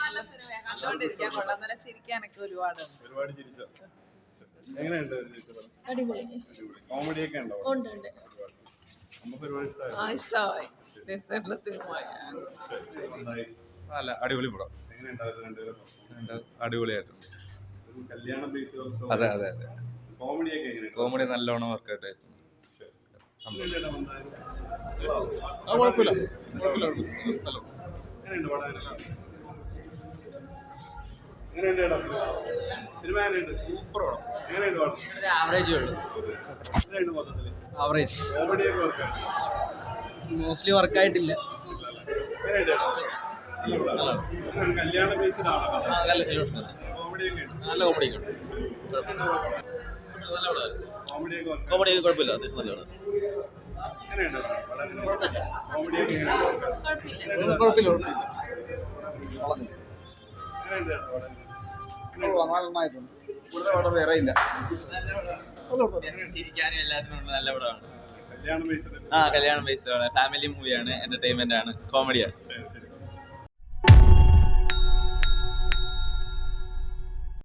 നല്ല സിനിമ കണ്ടോണ്ടിരിക്കാൻ കൊള്ളാം. നല്ല ചിരിക്കാനൊക്കെ ഒരുപാട് ചിരിച്ചോ? എങ്ങനെയുണ്ട്? അടിപൊളി. കോമഡി ഒക്കെ ഉണ്ടോ? ഉണ്ട്. ഇഷ്ടമായി. നല്ല അടിപൊളി പടം. അടിപൊളിയായിട്ടുണ്ട്. അതെ അതെ അതെ. കോമഡി നല്ലോണം വർക്കൗട്ട് ആയിട്ടുണ്ട്. ആവറേജ് ഉള്ളു. ആവറേജ് മോസ്റ്റ്ലി വർക്കായിട്ടില്ല. നല്ല കോമഡി ഉണ്ട്. കോമഡി കുഴപ്പമില്ല, അത്യാവശ്യം നല്ലതാണ്. നന്നായിട്ടുണ്ട്. കൂടുതൽ പടം വേറെ ഇല്ല. ചിരിക്കാനും എല്ലാത്തിനും നല്ല പടമാണ്. കല്യാണം ബേസ്ഡ് ആണ്, ഫാമിലി മൂവിയാണ്, എന്റർടൈൻമെന്റ് ആണ്, കോമഡിയാണ്.